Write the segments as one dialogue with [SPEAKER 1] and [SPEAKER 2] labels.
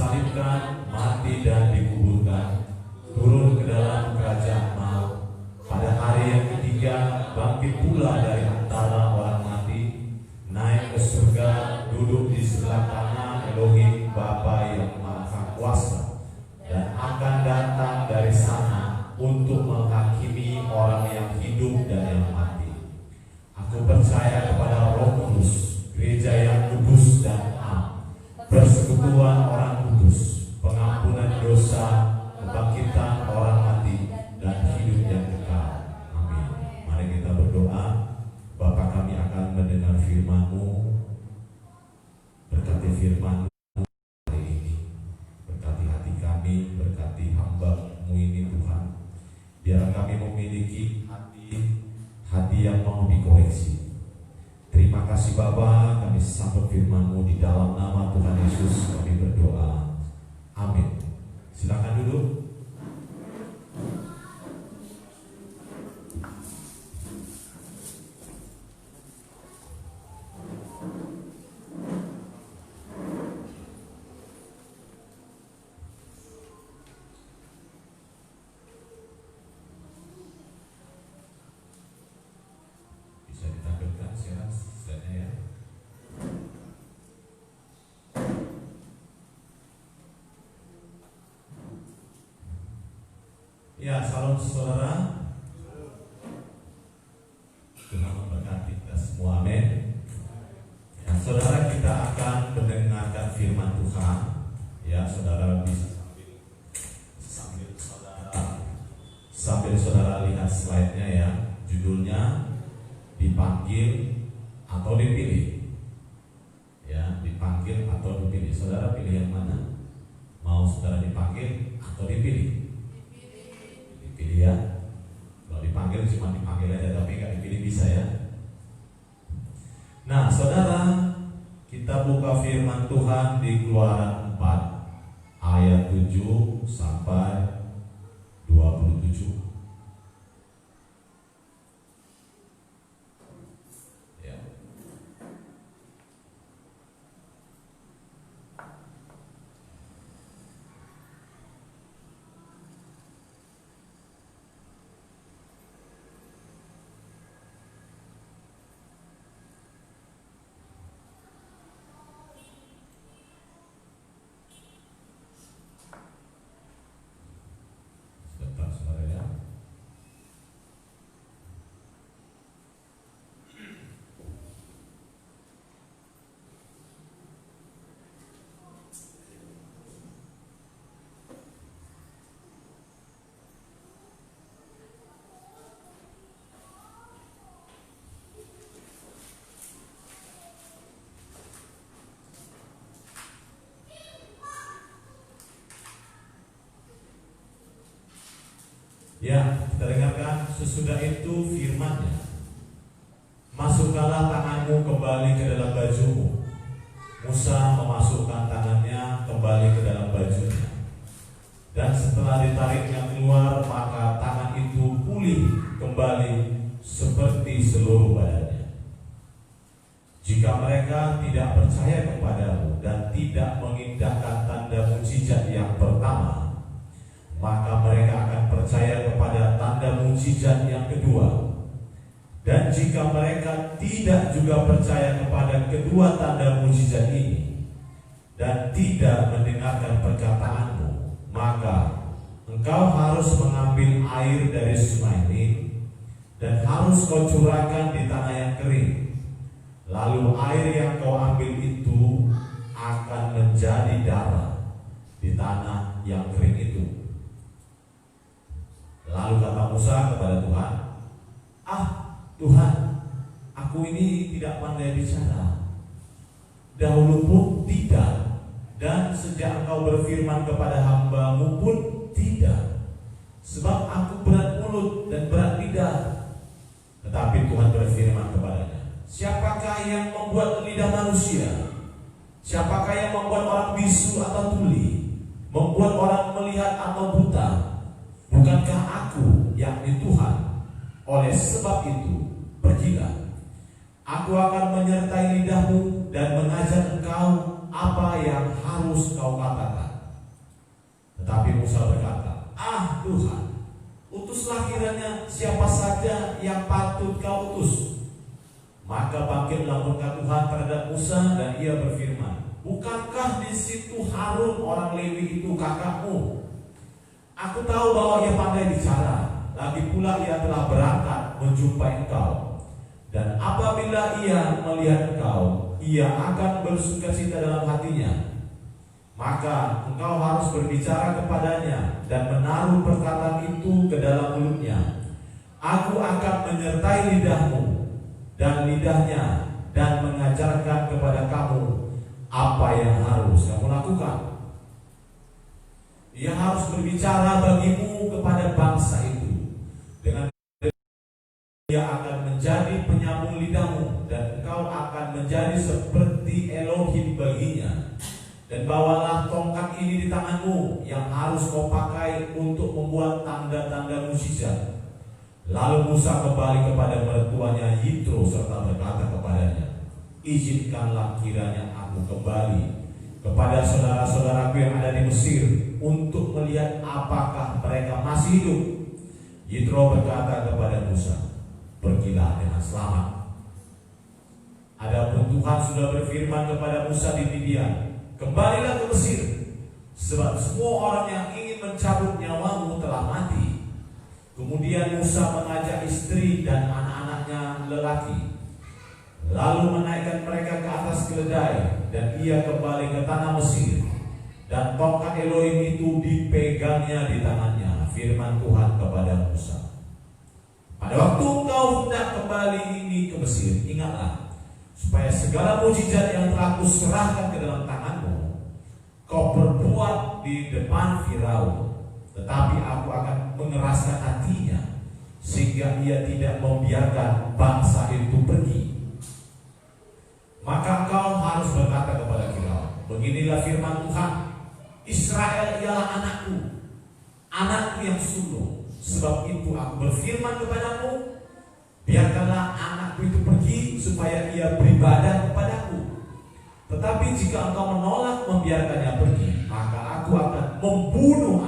[SPEAKER 1] disalibkan, mati dan dikuburkan, turun ke dalam kerajaan maut. Pada hari yang ketiga bangkit pula dari antara orang mati, naik ke surga, duduk di sebelah kanan Elohim Bapa yang Maha Kuasa, dan akan datang dari sana untuk menghakimi orang yang hidup dan yang mati. Aku percaya kepada Roh Kudus, gereja yang kudus dan am, persekutuan orang kudus, pengampunan dosa, kebangkitan orang mati, dan hidup yang kekal. Amin. Mari kita berdoa. Bapa, kami akan mendengar firman-Mu. Berkati firman-Mu hari ini, berkati hati kami, berkati hamba-Mu ini Tuhan. Biar kami memiliki hati yang mau dikoreksi. Terima kasih Bapa, kami sambut firman-Mu di dalam nama Tuhan Yesus kami berdoa. Amin. Silakan duduk. Bisa ditampilkan slide-nya ya. Ya, salam saudara. Tuhan memberkati kita semua, amin. Ya, saudara, kita akan mendengarkan firman Tuhan. Ya, saudara bisa sambil saudara lihat slide-nya ya. Judulnya dipanggil atau dipilih. Ya, dipanggil atau dipilih. Saudara pilih yang mana? Mau saudara dipanggil atau dipilih? Dipilih ya. Kalau dipanggil cuma dipanggil aja, tapi nggak dipilih bisa ya. Nah, saudara, kita buka firman Tuhan di Keluaran 4 ayat 7 sampai 27. Ya. Sebentar saudara ya. Ya, kita dengarkan. Sesudah itu firman-Nya, masukkanlah tanganmu kembali ke dalam bajumu. Musa memasukkan tangannya kembali ke dalam bajunya, dan setelah ditariknya keluar, maka tangan itu pulih kembali seperti seluruh badannya. Jika mereka tidak percaya kepadamu dan tidak mengindahkan tanda mujizat yang pertama, maka mereka akan percaya kepada tanda mujizat yang kedua. Dan jika mereka tidak juga percaya kepada kedua tanda mujizat ini dan tidak mendengarkan perkataanmu, maka engkau harus mengambil air dari sungai Nil dan harus kau curahkan di tanah yang kering. Lalu air yang kau ambil itu akan menjadi darah di tanah yang kering itu. Lalu kata Musa kepada Tuhan, Tuhan, aku ini tidak pandai bicara. Dahulu pun tidak, dan sejak engkau berfirman kepada hamba-Mu pun tidak. Sebab aku berat mulut dan berat lidah. Tetapi Tuhan berfirman kepadanya, siapakah yang membuat lidah manusia? Siapakah yang membuat orang bisu atau tuli? Membuat orang melihat atau buta? Bukankah aku, yakni Tuhan? Oleh sebab itu, pergilah. Aku akan menyertai lidahmu dan mengajar engkau apa yang harus kau katakan. Tetapi Musa berkata, "Ah Tuhan, utuslah kiranya siapa saja yang patut kau utus." Maka bangkitlah murka Tuhan terhadap Musa dan ia berfirman, "Bukankah di situ Harun orang Lewi itu kakakmu? Aku tahu bahwa ia pandai bicara, lagi pula ia telah berangkat menjumpai engkau. Dan apabila ia melihat engkau, ia akan bersukacita dalam hatinya. Maka engkau harus berbicara kepadanya dan menaruh perkataan itu ke dalam mulutnya. Aku akan menyertai lidahmu dan lidahnya dan mengajarkan kepada kamu apa yang harus kamu lakukan." Ia harus berbicara bagimu kepada bangsa itu. Dengan ia akan menjadi penyambung lidahmu, dan engkau akan menjadi seperti Elohim baginya. Dan bawalah tongkat ini di tanganmu yang harus kau pakai untuk membuat tanda-tanda mukjizat. Lalu Musa kembali kepada mertuanya Yitro serta berkata kepadanya, "Izinkanlah kiranya aku kembali kepada saudara-saudaraku yang ada di Mesir untuk melihat apakah mereka masih hidup." Yitro berkata kepada Musa, "Pergilah dengan selamat." Adapun Tuhan sudah berfirman kepada Musa di Midian, "Kembalilah ke Mesir, sebab semua orang yang ingin mencabut nyawamu telah mati." Kemudian Musa mengajak istri dan anak-anaknya lelaki, lalu menaikkan mereka ke atas keledai, dan ia kembali ke tanah Mesir. Dan tongkat Elohim itu dipegangnya di tangannya. Firman Tuhan kepada Musa, "Pada waktu kau hendak kembali ini ke Mesir, ingatlah supaya segala mukjizat yang telah kuserahkan ke dalam tanganmu kau perbuat di depan Firaun. Tetapi aku akan mengeraskan hatinya sehingga ia tidak membiarkan bangsa itu pergi. Maka engkau harus berkata kepada Firaun, beginilah firman Tuhan, Israel ialah anakku, anakku yang sulung. Sebab itu aku berfirman kepadamu, biarkanlah anakku itu pergi supaya ia beribadah kepadaku. Tetapi jika engkau menolak membiarkannya pergi, maka aku akan membunuh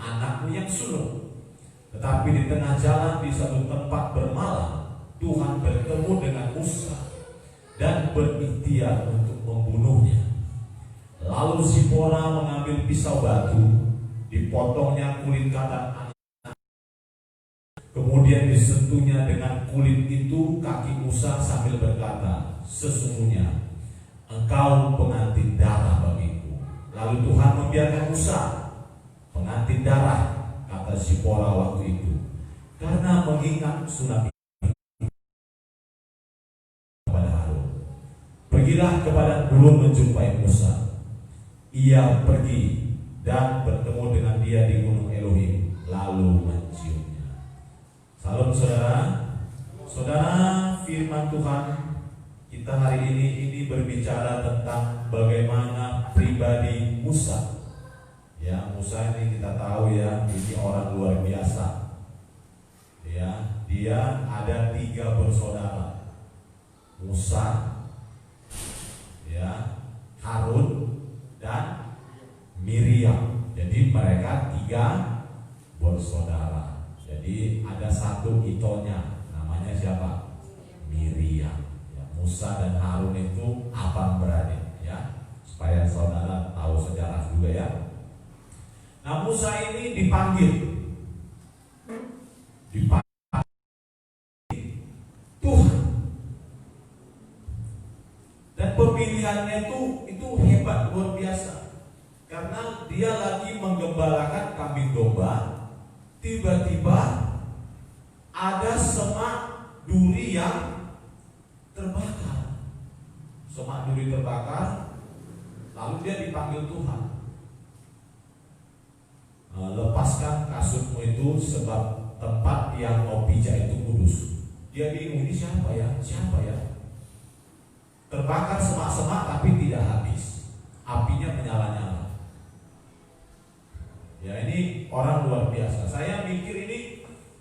[SPEAKER 1] anakmu yang sulung." Tetapi di tengah jalan di satu tempat bermalam, Tuhan bertemu dengan Musa dan berikhtiar untuk membunuhnya. Lalu Zipora mengambil pisau batu, dipotongnya kulit kanan anak, kemudian disentuhnya dengan kulit itu kaki Musa sambil berkata, "Sesungguhnya engkau pengantin darah bagiku." Lalu Tuhan membiarkan Musa pengantin darah, kata Zipora waktu itu, karena mengingat sunat kepada Harun. Pergilah kepada belum menjumpai Musa. Ia pergi dan bertemu dengan dia di gunung Elohim, lalu menciumnya. Salam saudara. Saudara, firman Tuhan kita hari ini berbicara tentang bagaimana pribadi Musa. Ya, Musa ini kita tahu ya, ini orang luar biasa. Ya, dia ada 3 bersaudara. Musa, ya, Harun dan Miriam. Jadi mereka 3 bersaudara. Jadi ada satu itonya, namanya siapa? Miriam. Ya, Musa dan Harun itu abang beradik, ya. Supaya saudara tahu sejarah juga ya. Nah, Musa ini dipanggil Tuhan, dan pemilihannya itu hebat, luar biasa, karena dia lagi menggembalakan kambing domba. Tiba-tiba ada semak duri yang terbakar, lalu dia dipanggil Tuhan. Lepaskan kasutmu itu sebab tempat yang kau pijak itu kudus. Dia bingung, ini siapa ya? Terbakar semak-semak tapi tidak habis, apinya menyala-nyala. Ya, ini orang luar biasa. Saya mikir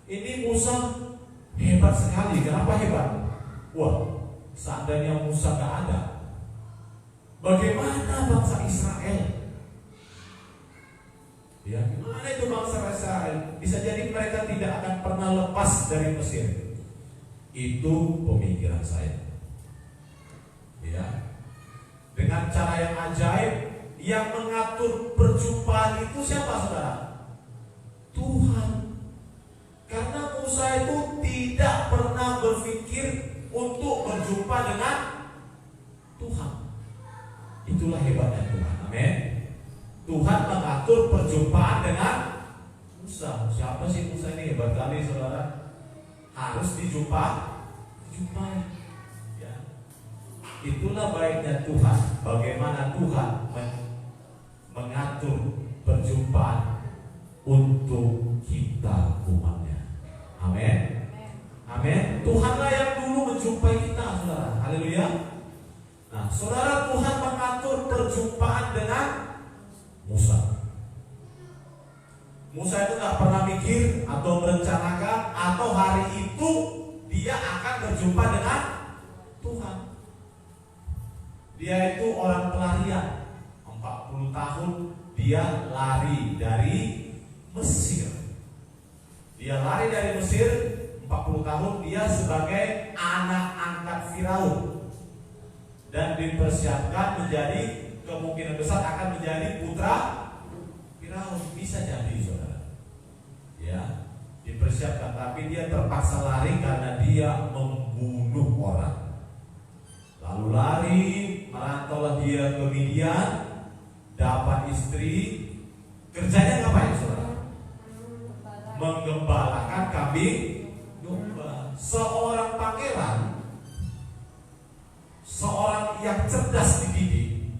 [SPEAKER 1] ini Musa hebat sekali. Kenapa hebat? Wah, seandainya Musa gak ada, bagaimana bangsa Israel? Ya, gimana itu bangsa Israel? Bisa jadi mereka tidak akan pernah lepas dari Mesir. Itu pemikiran saya. Ya, dengan cara yang ajaib, yang mengatur perjumpaan itu siapa, saudara? Tuhan. Karena Musa itu tidak pernah berpikir untuk berjumpa dengan Tuhan. Itulah hebatnya Tuhan. Amin. Tuhan mengatur perjumpaan dengan Musa. Siapa sih Musa ini? Hebat kali, saudara. Harus dijumpai. Ya. Itulah baiknya Tuhan. Bagaimana Tuhan mengatur perjumpaan untuk kita umatnya. Amin. Amin. Tuhanlah yang dulu menjumpai kita, saudara. Haleluya. Nah, saudara, Tuhan mengatur perjumpaan dengan Musa. Musa itu gak pernah mikir atau merencanakan atau hari itu dia akan berjumpa dengan Tuhan. Dia itu orang pelarian. 40 tahun dia lari dari Mesir. Dia lari dari Mesir 40 tahun, dia sebagai anak angkat Firaun. Dan dipersiapkan menjadi, kemungkinan besar akan menjadi putra Firaun. Bisa jadi, saudara. Ya, dipersiapkan, tapi dia terpaksa lari karena dia membunuh orang. Lalu lari, merantaulah dia ke Midian, dapat istri. Kerjanya ngapain, saudara? Menggembalakan kambing domba. Seorang pangeran, seorang yang cerdas dididik,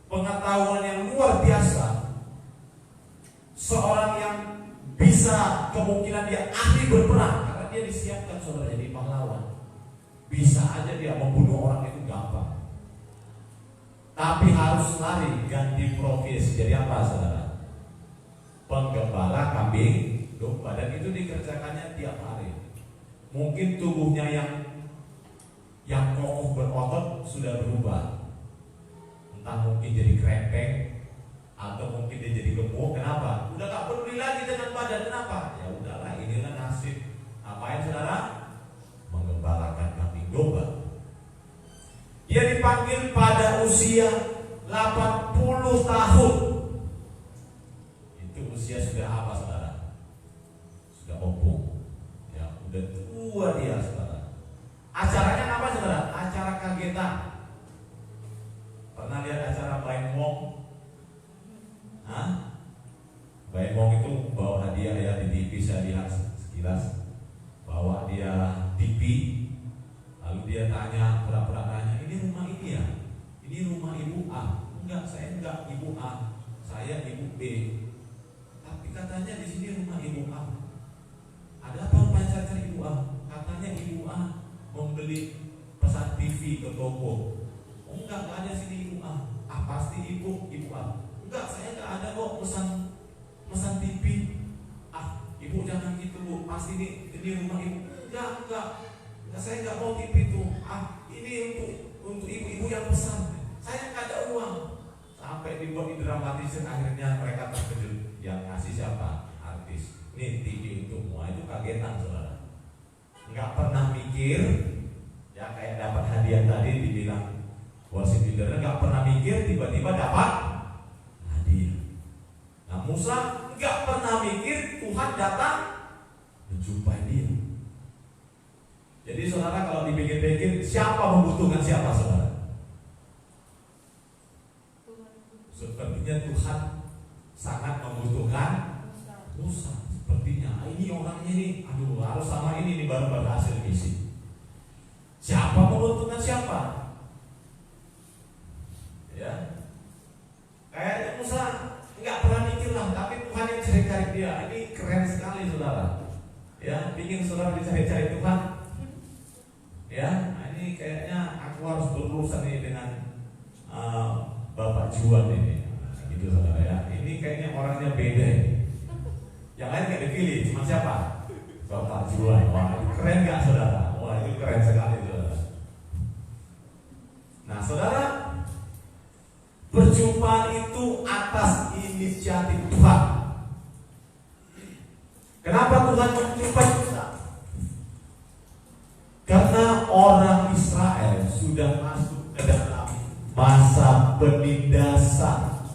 [SPEAKER 1] pengetahuan yang luar biasa, seorang yang bisa, kemungkinan dia ahli berperang karena dia disiapkan, saudara, jadi pahlawan. Bisa aja dia membunuh orang itu gampang. Tapi harus lari, ganti profesi jadi apa, saudara? Penggembala kambing domba. Dan itu dikerjakannya tiap hari. Mungkin tubuhnya yang kokoh berotot sudah berubah. Entah mungkin jadi krempeng atau mungkin dia jadi gemuk. Kenapa? Udah gak peduli lagi dengan badan. Kenapa? Ya udahlah, inilah nasib. Apain, saudara? Menggembalakan kambing domba. Dia dipanggil pada usia 80 tahun. Itu usia sudah apa, saudara? Sudah ompong. Ya, udah tua dia, saudara. Acaranya apa, saudara? Acara kagetan. Pernah lihat acara Bain Wong? Hah? Bain Wong itu bawa hadiah ya di TV, saya lihat sekilas. Bawa dia TV. Lalu dia tanya, pura-pura tanya, ini rumah ini ya? Ini rumah Ibu A? Enggak, saya enggak Ibu A. Saya Ibu B. Tapi katanya di sini rumah Ibu A. Ada apa rupanya cari Ibu A? Katanya Ibu A membeli pesan TV ke toko. Oh enggak ada sini Ibu A. Ah pasti Ibu A. Enggak, saya enggak ada kok pesan TV. Ah, Ibu jangan gitu, Bu. Pasti ini rumah Ibu. Enggak, saya enggak mau TV itu. Ah, ini untuk ibu-ibu yang pesan. Saya enggak ada uang. Sampai dibuat didramatisir, akhirnya mereka terkejut. Yang ngasih siapa? Artis. Ini TV untukmu. Itu kagetan, saudara. Enggak pernah mikir, ya kayak dapat hadiah tadi dibilang worship leader, enggak pernah mikir tiba-tiba dapat hadiah. Nah, Musa enggak pernah mikir Tuhan datang menjumpai dia. Jadi saudara, kalau dipikir-pikir, siapa membutuhkan siapa, saudara? Sepertinya Tuhan sangat membutuhkan Musa. Sepertinya ini orangnya ini, aduh harus sama ini baru berhasil misi. Siapa membutuhkan siapa? Ya, kayaknya Musa nggak pernah mikir lah, tapi Tuhan yang cari-cari dia. Ini keren sekali, saudara. Ya, pingin saudara dicari-cari Tuhan. Ya, nah ini kayaknya aku harus berurusan nih dengan Bapak Juan ini, gitu saudara ya. Ini kayaknya orangnya beda. Yang lain nggak dipilih, cuma siapa? Bapak Juan. Wah, itu keren nggak, saudara? Wah, itu keren sekali, saudara. Nah, saudara, perjumpaan itu atas inisiatif Tuhan. orang Israel sudah masuk ke dalam masa penindasan.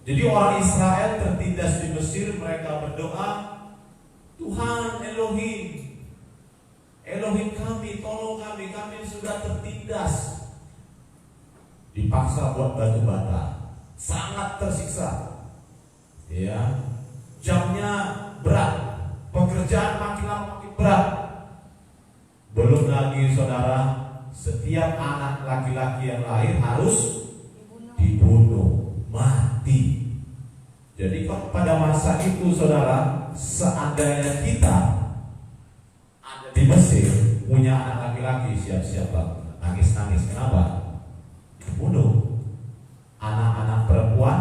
[SPEAKER 1] Jadi orang Israel tertindas di Mesir, mereka berdoa, Tuhan Elohim kami, tolong kami sudah tertindas. Dipaksa buat batu bata, sangat tersiksa. Ya, jamnya berat, pekerjaan makin lama makin berat. Belum lagi saudara, setiap anak laki-laki yang lahir harus dibunuh, mati. Jadi pada masa itu saudara, seandainya kita ada di Mesir punya anak laki-laki, siap-siap nangis-nangis. Kenapa? Dibunuh. Anak-anak perempuan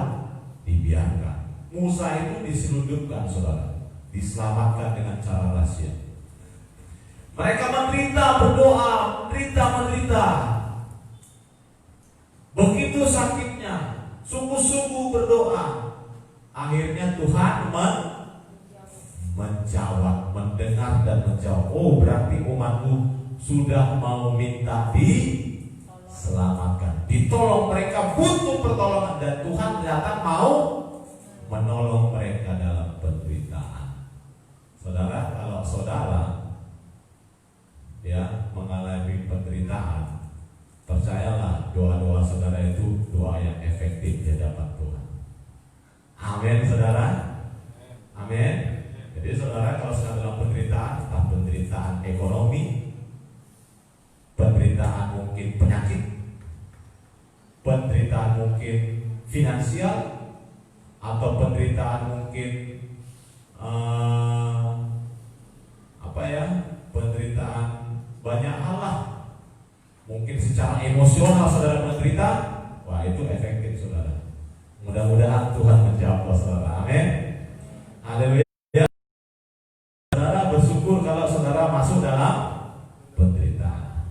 [SPEAKER 1] dibiarkan. Musa itu diselundupkan saudara, diselamatkan dengan cara rahasia. Mereka berdoa, menderita. Begitu sakitnya, sungguh-sungguh berdoa. Akhirnya Tuhan menjawab, mendengar dan menjawab. Oh, berarti umatku sudah mau minta diselamatkan, ditolong. Mereka butuh pertolongan dan Tuhan datang mau menolong mereka dalam penderitaan. Saudara, kalau saudara mengalami penderitaan, percayalah doa-doa saudara itu doa yang efektif di hadapan Tuhan. Amin saudara. Amin. Jadi saudara kalau sedang dalam penderitaan, entah penderitaan ekonomi, penderitaan mungkin penyakit, penderitaan mungkin finansial, atau penderitaan mungkin penderitaan banyak hal lah. Mungkin secara emosional saudara menderita, wah itu efektif saudara. Mudah-mudahan Tuhan menjawab saudara. Amin. Haleluya. Saudara bersyukur kalau saudara masuk dalam penderitaan.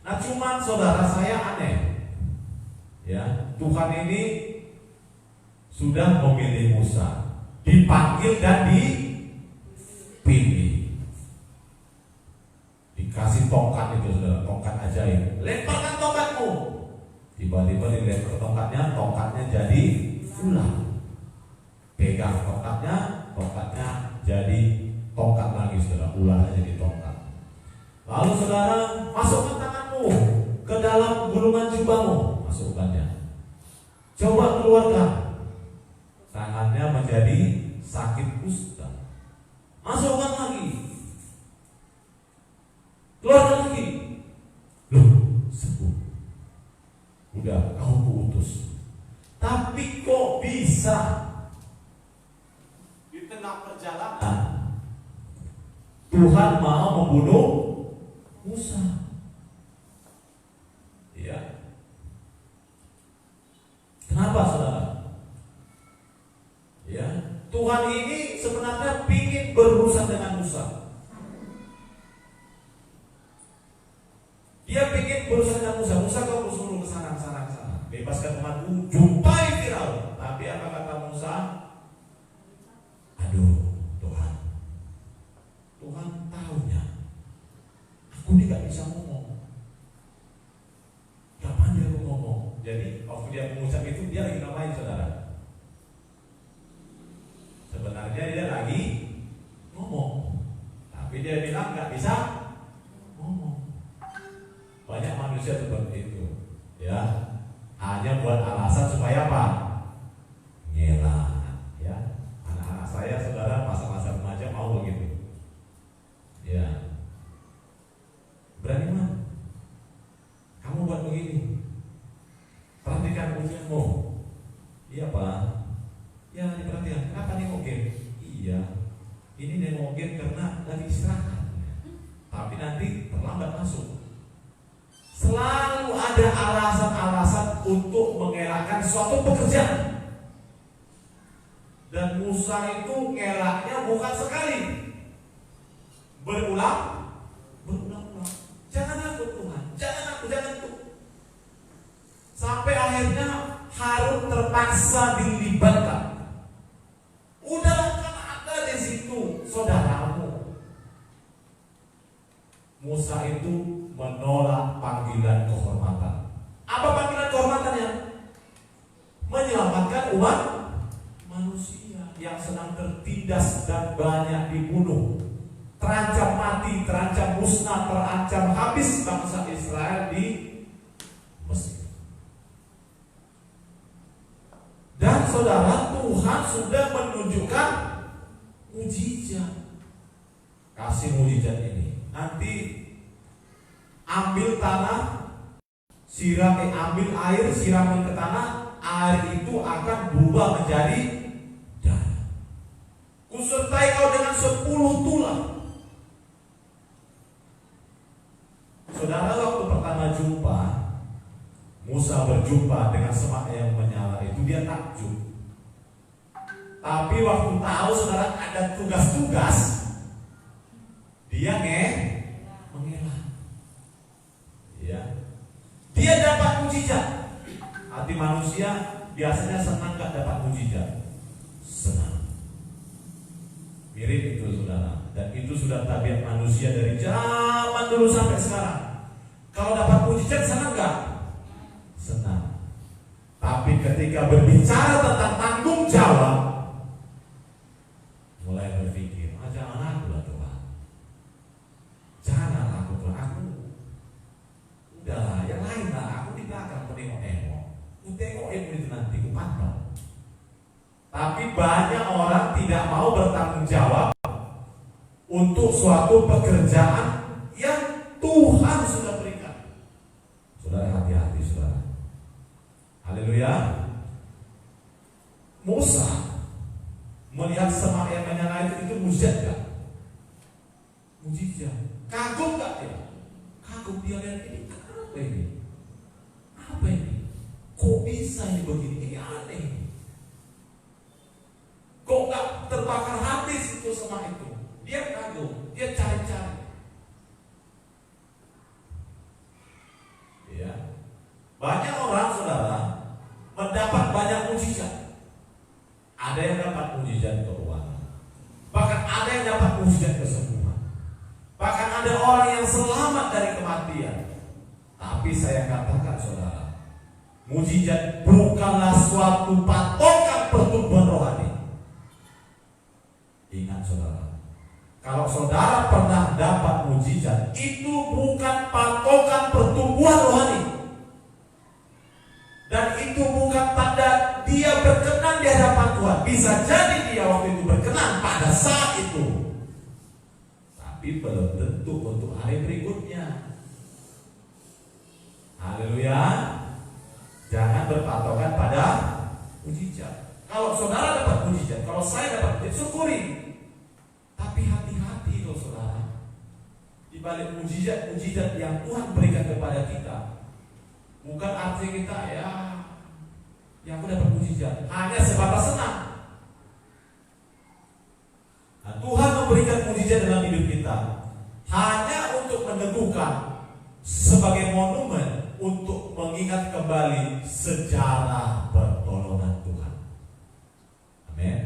[SPEAKER 1] Nah cuman saudara saya aneh, ya Tuhan ini sudah memilih Musa, dipanggil dan dipilih. Dikasih tongkat itu saudara, tongkat ajaib. Lemparkan tongkatmu. Tiba-tiba dilempar tongkatnya jadi ular. Pegang tongkatnya jadi tongkat lagi saudara, ularnya jadi tongkat. Lalu saudara, masukkan tanganmu ke dalam gulungan jubahmu, masukkannya. Coba keluarkan. Tangannya menjadi sakit kusta. Masukkan lagi. Keluarkan lagi. Loh, sembuh. Udah, kau kuutus. Tapi kok bisa di tengah perjalanan Tuhan mau membunuh Musa? Iya. Kenapa saudara? Ya, Tuhan ini sebenarnya ingin berurusan dengan Musa. Dia ingin berurusan dengan Musa. Musa kau suruh ke sana. Bebaskan umatku, jumpai Firaun. Tapi apa kata Musa? Aduh, Tuhan tahunya aku ini gak bisa ngomong. Gak pandai aku ngomong. Jadi waktu dia mengucap itu, dia lagi ngapain saudara? Sebenarnya dia lagi ngomong, tapi dia bilang gak bisa ngomong. Banyak manusia seperti itu, ya, hanya buat alasan supaya apa? Ngelak, ya. Anak-anak saya saudara masa-masa remaja mau begitu, ya. Berani mah kamu buat begini, perhatikan ujianmu. Iya Pak. Ya diperhatikan, kenapa nengokin? Iya, ini nengokin karena lagi istirahat, tapi nanti terlambat masuk. Selalu ada alasan-alasan untuk mengelakkan suatu pekerjaan. Dan Musa itu ngelaknya bukan sekali, berulang-ulang. Jangan takut Tuhan, jangan takut. Sampai akhirnya Harun terpaksa dilibatkan. Udahlah, kan ada di situ saudaramu. Musa itu menolak panggilan kehormatan. Apa panggilan kehormatannya? Menyelamatkan umat manusia yang sedang tertindas dan banyak dibunuh, terancam mati, terancam musnah, terancam habis bangsa Israel di Mesir. Dan saudara, Tuhan sudah menunjukkan mujizat. Kasih mujizat ini. Nanti ambil tanah, ambil air, siraman ke tanah, air itu akan berubah menjadi darah. Kusertai kau dengan 10 tulah. Saudara, waktu pertama jumpa, Musa berjumpa dengan semak yang menyala itu, dia takjub. Tapi waktu tahu saudara ada tugas-tugas, dia mengelak. Ya. Dia dapat mujizat. Hati manusia biasanya senang gak dapat mujizat? Senang. Mirip itu saudara. Dan itu sudah tabiat manusia dari zaman dulu sampai sekarang. Kalau dapat mujizat senang gak? Senang. Tapi ketika berbicara tentang tanggung jawab, mulai berpikir, jangan aku lah Tuhan. Jangan aku Tuhan. Aku udahlah, yang lain lah. Aku di belakang menengok-nengok. Ku tengokin itu nanti, ku pantau. Tapi banyak orang tidak mau bertanggung jawab untuk suatu pekerjaan yang Tuhan sudah berikan. Saudara, hati-hati saudara. Haleluya. Musa melihat semak yang menyala itu mujizat gak? Mujizat. Kagum gak dia? Kagum, dia lihat ini. Apa ini? Apa ini? Kok bisa ini begini? Ini aneh. Kok gak terbakar habis itu semak itu? Dia kagum, dia cari-cari. Ya. Banyak orang saudara mendapat banyak mujizat. Ada yang dapat mujizat keuangan, bahkan ada yang dapat mujizat kesembuhan, bahkan ada orang yang selamat dari kematian. Tapi saya katakan saudara, mujizat bukanlah suatu patokan pertumbuhan rohani. Ingat saudara, kalau saudara pernah dapat mujizat, itu bukan patokan pertumbuhan rohani. Dan itu bukan tanda dia berkenan di hadapan Tuhan. Bisa jadi dia waktu itu berkenan pada saat itu, tapi belum tentu untuk hari berikutnya. Haleluya. Jangan berpatokan pada mujizat. Kalau saudara dapat mujizat, kalau saya dapat mujizat, syukuri. Tapi hati-hati loh saudara. Di balik mujizat yang Tuhan berikan kepada kita, bukan arti kita yang aku dapat mujizat hanya sebatas senang. Nah, Tuhan memberikan mujizat dalam hidup kita hanya untuk meneguhkan sebagai monumen untuk mengingat kembali sejarah pertolongan Tuhan. Amin.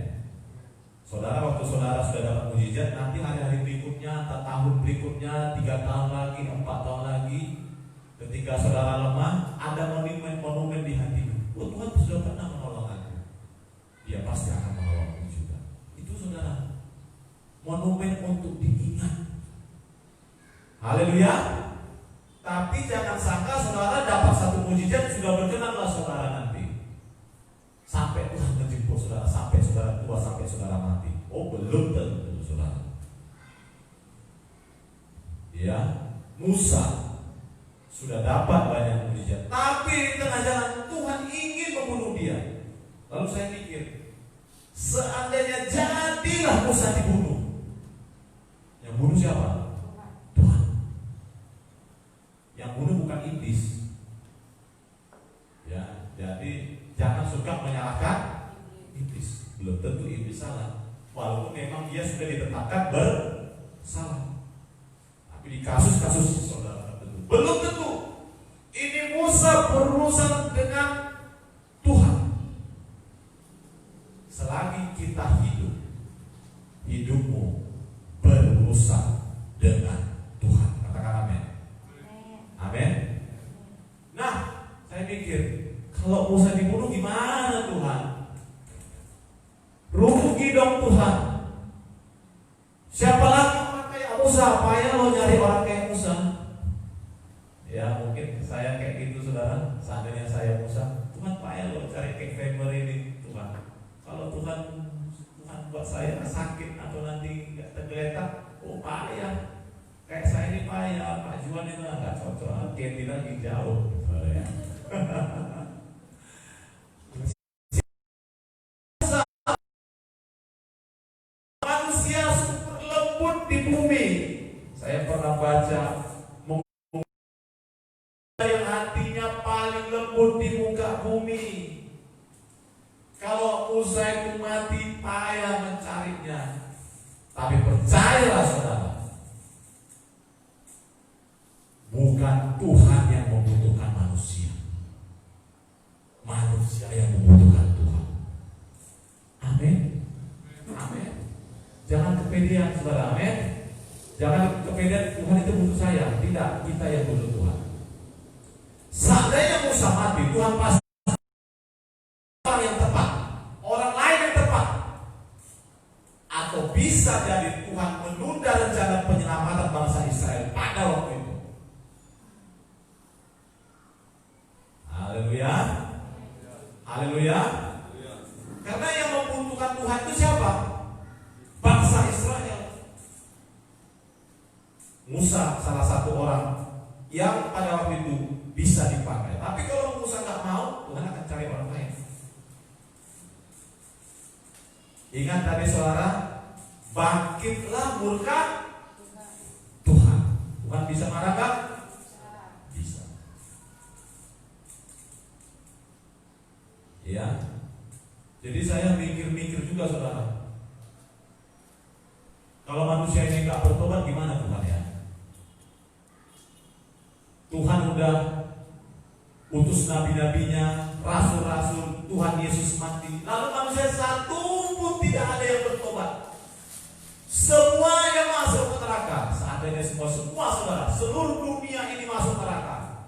[SPEAKER 1] Saudara, waktu saudara sudah dapat mujizat, nanti hari-hari berikutnya, tahun berikutnya, 3 tahun lagi, 4 tahun lagi, ketika saudara lemah, ada monumen di hatimu. Oh, Tuhan sudah pernah menolong aku. Dia pasti akan menolongmu juga. Itu saudara, monumen untuk diingat. Haleluya. Tapi jangan sangka saudara dapat satu mujizat sudah berkenanlah saudara nanti. Sampai Tuhan menjemput saudara, sampai saudara tua, sampai saudara mati. Oh, belum tentu saudara. Ya, Musa sudah dapat banyak mujizat, tapi di tengah jalan Tuhan ingin membunuh dia. Lalu saya pikir, seandainya jadilah Musa dibunuh, yang bunuh siapa? Tuhan. Yang bunuh bukan iblis. Ya, jadi jangan suka menyalahkan iblis. Belum tentu iblis salah, walaupun memang dia sudah ditetapkan bersalah. Tapi di kasus-kasus saudara, belum tentu. Ini Musa berurusan dengan Tuhan. Selagi kita hidup, hidupmu berurusan dengan Tuhan. Katakan amin. Kalau Musa dibunuh gimana Tuhan? Rugi dong Tuhan. Siapa lagi orang kayak Musa? Payah lo nyari orang kayak Musa. Ya mungkin saya kayak gitu saudara. Seandainya saya Musa, Tuhan payah lo cari kayak Famer ini Tuhan. Kalau Tuhan buat saya sakit atau nanti nggak tergeletak, oh payah. Kayak saya ini payah, Pak Juan itu nggak cocok. Kendi lagi jauh, ya. Manusia super lembut di bumi. Saya pernah baca yang hatinya paling lembut di muka bumi. Kalau Musa itu mati, payah mencarinya. Tapi percayalah saudara, bukan Tuhan yang membutuhkan manusia. Manusia yang membutuhkan Tuhan. Amin. Amin. Jangan kepedean saudara, amin. Jangan kepedean Tuhan itu butuh saya. Tidak, kita yang butuh Tuhan. Seandainya Musa mati, Tuhan pasti orang yang tepat, orang lain yang tepat. Atau bisa jadi Tuhan menunda rencana penyelamatan bangsa Israel pada waktu itu. Haleluya. Haleluya. Karena yang membutuhkan Tuhan itu siapa? Bangsa Israel. Musa salah satu orang yang pada waktu itu bisa dipakai. Tapi kalau Musa nggak mau, Tuhan akan cari orang lain. Ingat tadi saudara, bangkitlah murka Tuhan. Tuhan bisa marah nggak? Bisa. Ya. Jadi saya mikir-mikir juga saudara. Kalau manusia ini nggak bertobat gimana Tuhan ya? Tuhan udah utus nabi-nabinya, rasul-rasul, Tuhan Yesus mati. Lalu manusia satu pun tidak ada yang bertobat. Semua yang masuk ke neraka. Seandainya semua saudara, seluruh dunia ini masuk neraka.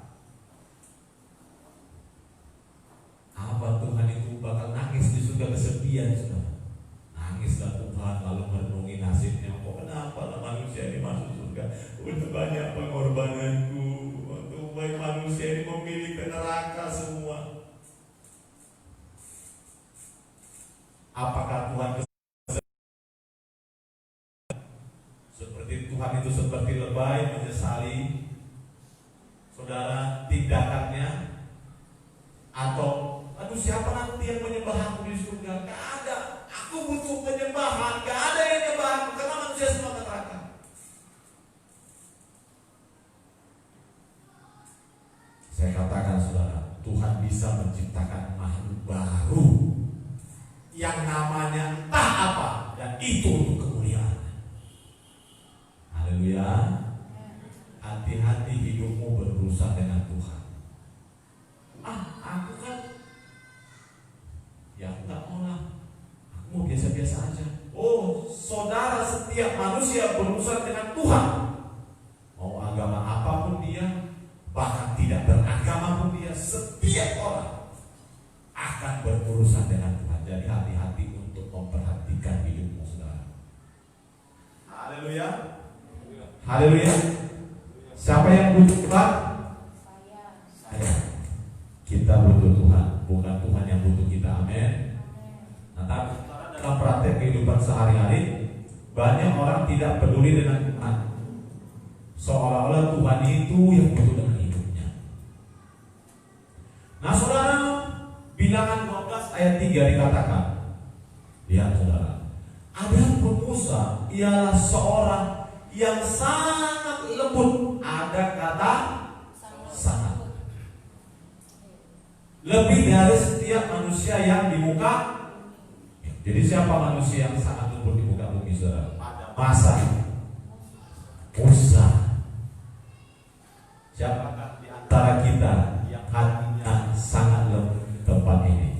[SPEAKER 1] Apa Tuhan itu bakal nangis di surga kesepian saudara? Nangislah Tuhan lalu merenungi nasibnya. Kok kenapa lah manusia ini masuk surga? Untuk banyak pengorbananku. Baik manusia ini memilih ke neraka semua. Apakah Tuhan seperti Tuhan itu seperti lebay menyesali saudara tindakannya? Atau aduh siapa nanti yang menyembah aku di surga? Gak ada. Aku butuh penyembahan. Gak ada yang menyembah aku karena manusia semua ke neraka. Saya katakan saudara, Tuhan bisa menciptakan makhluk baru yang namanya entah apa, dan itu untuk kemuliaan. Haleluya. Hati-hati hidupmu berurusan dengan Tuhan. Aku kan ya aku gak mau lah, aku mau biasa-biasa aja. Oh saudara, setiap manusia berurusan dengan Tuhan. Mau agama apapun dia, bahkan tidak beragama pun dia, setiap orang akan berurusan dengan Tuhan. Jadi hati-hati untuk memperhatikan hidupmu saudara. Haleluya. Haleluya. Siapa yang butuh Tuhan? Saya. Kita butuh Tuhan, bukan Tuhan yang butuh kita. Amin. Nah, tapi dalam praktek kehidupan sehari-hari banyak orang tidak peduli dengan Tuhan. Seolah-olah Tuhan itu yang butuh dengan hidupnya. Nah saudara, Bilangan 12 ayat 3 dikatakan, lihat saudara, adapun Musa ialah seorang yang sangat lembut. Ada kata sangat. Lebih dari setiap manusia yang di muka. Jadi siapa manusia yang sangat lembut di muka bumi saudara? Masa Musa. Siapakah di antara kita yang hatinya sangat lembut tempat ini?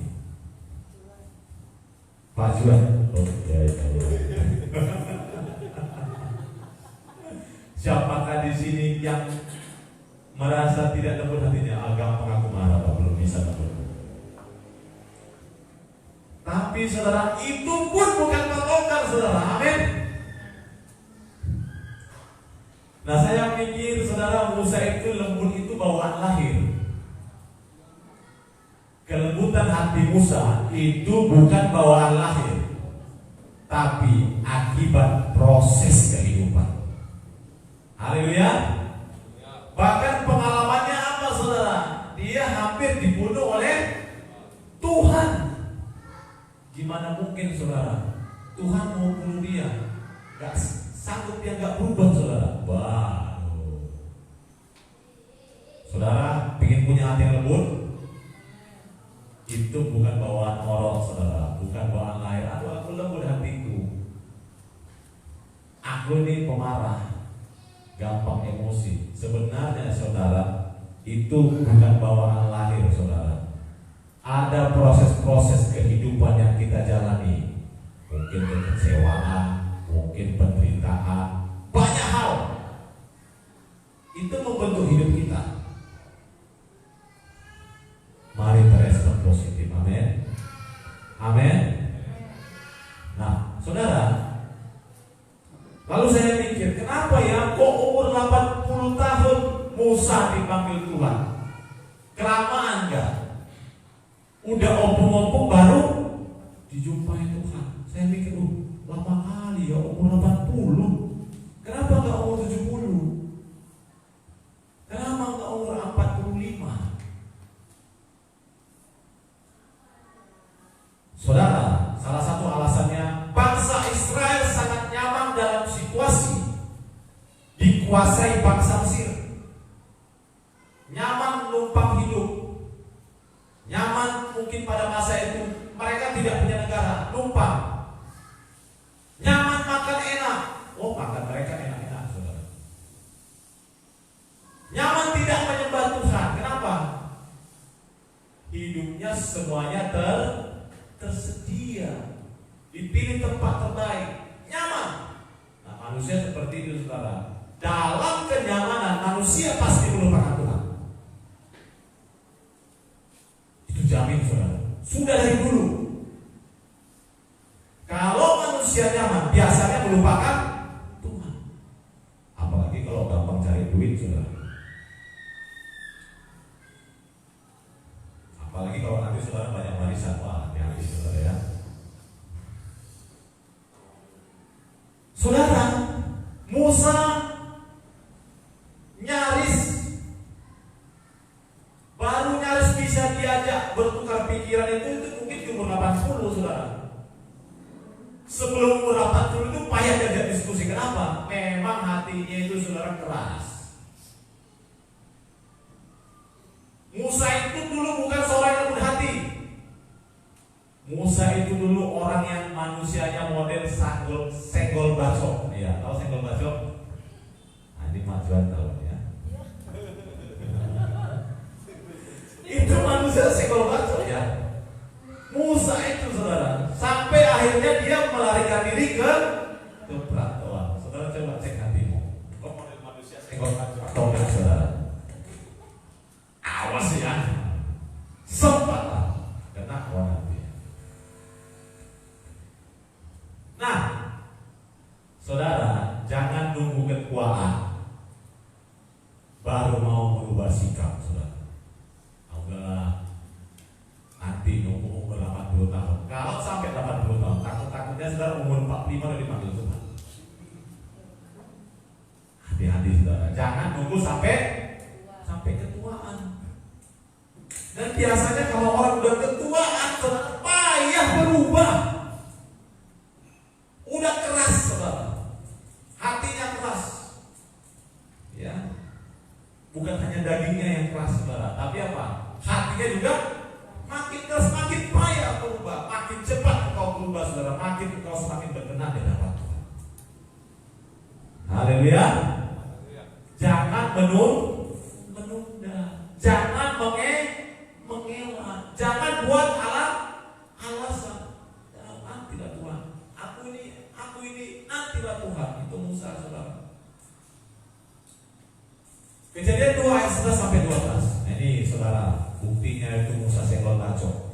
[SPEAKER 1] Pak Juan. Oh, ya. Siapakah di sini yang merasa tidak lembut hatinya? Gampang aku marah, Pak, belum bisa lembut. Tapi saudara, itu pun bukan patokan saudara. Amin. Nah, saya pikir saudara, Musa itu lembut itu bawaan lahir. Kelembutan hati Musa itu bukan bawaan lahir, tapi akibat proses kehidupan. Haleluya. Bahkan pengalamannya apa saudara? Dia hampir dibunuh oleh Tuhan. Gimana mungkin saudara? Tuhan mau bunuh dia, gak sanggup, dia gak berubah saudara. Waduh. Saudara, ingin punya hati yang lembut? Itu bukan bawaan orang saudara, bukan bawaan lahir. Aduh, aku lembut hatiku, aku ini pemarah, gampang emosi. Sebenarnya saudara, itu bukan bawaan lahir saudara. Ada proses-proses kehidupan yang kita jalani. Mungkin kekecewaan, mungkin penderitaan, banyak hal. Itu membentuk hidup kita. Mari berespon positif, amin. Amin. Nah, saudara, lalu saya mikir, kenapa ya kok umur 80 tahun Musa dipanggil Tuhan? Kelamaan enggak? Udah opung-opung baru dijumpai Tuhan. Saya mikir, lama kali ya umur 80. Kenapa enggak umur 70? Kenapa enggak umur 45? Saudara, salah satu alasannya bangsa Israel sangat nyaman dalam situasi dikuasai bangsa Mesir. Nyaman numpang hidup. Nyaman mungkin pada masa itu mereka tidak punya negara, numpang. Nyaman makan enak. Oh, makan mereka enak-enak, saudara. Nyaman tidak menyembah Tuhan. Kenapa? Hidupnya semuanya tersedia, dipilih tempat terbaik, nyaman. Nah, manusia seperti itu saudara. Dalam kenyamanan manusia pasti melupakan Tuhan. Itu jamin saudara, sudah dari dulu. Kalau manusia nyaman biasanya melupakan Tuhan. Apalagi kalau gampang cari duit saudara. Apalagi kalau nanti saudara banyak warisan, wah hati-hati saudara ya. Saudara, Musa baru nyaris bisa diajak bertukar pikiran itu mungkin di umur 80 saudara. Sebelum umur 80 itu payah diajak diskusi. Kenapa? Memang hatinya itu saudara keras. Musa itu dulu bukan seorang yang lembut hati. Musa itu dulu orang yang manusianya model senggol bacok. Iya, tahu senggol bacok? Nah, ini majuan tahu ya. Itu manusia senggol bacok ya. Musa itu saudara, sampai akhirnya dia melarikan diri ke perantauan. Saudara coba cek hatimu. Kok model manusia senggol bacok atau enggak saudara? Awas ya, sempatlah kena nanti. Nah, saudara, jangan nunggu ketuaan baru mau merubah sikap, saudara. Udahlah, nanti nunggu umur 80 tahun. Kalau sampai 80 tahun, takut-takutnya saudara umur 45 udah dipanggil Tuhan. Hati-hati saudara, jangan nunggu sampai ketuaan. Dan biasanya kalau orang udah ketuaan, saudara, payah berubah. Udah keras, saudara. Hatinya keras. Ya. Bukan hanya dagingnya yang keras, saudara, tapi apa? Hatinya juga makin keras, makin payah berubah. Makin cepat engkau berubah, saudara. Makin engkau semakin berkenan di hadapan Tuhan. Haleluya. Jangan menunda. Jangan mengelak. Jangan buat alasan. Nantilah Tuhan. Aku ini nantilah Tuhan. Itu Musa, saudara. Kejadian 2 ayat 11 sampai 12. Nah, ini saudara, buktinya itu Musa senggol bacok.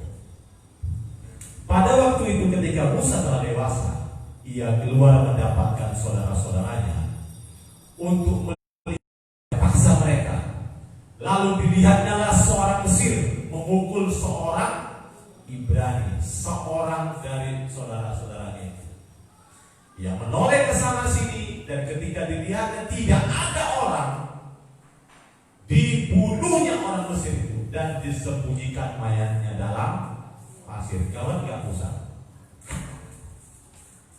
[SPEAKER 1] Pada waktu itu ketika Musa telah dewasa, ia keluar mendapatkan saudara-saudaranya untuk paksa mereka. Lalu dilihatnyalah seorang Mesir memukul seorang Ibrani, seorang dari saudara-saudaranya. Ia menoleh ke sana sini, dan ketika dilihatnya tidak ada orang, dibunuhnya orang Mesir itu dan disembunyikan mayatnya dalam pasir. Kawan nggak usah.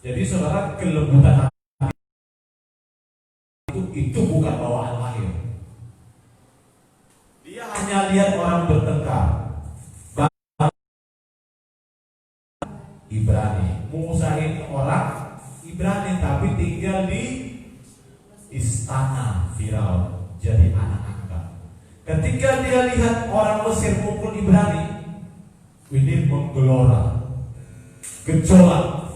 [SPEAKER 1] Jadi saudara, kelembutan itu bukan bawaan lahir. Dia hanya lihat orang bertengkar. Ibrani. Musa ini orang Ibrani tapi tinggal di istana Firaun, jadi anak angkat. Ketika dia lihat orang Mesir pukul Ibrani, ini menggelora, gejolak,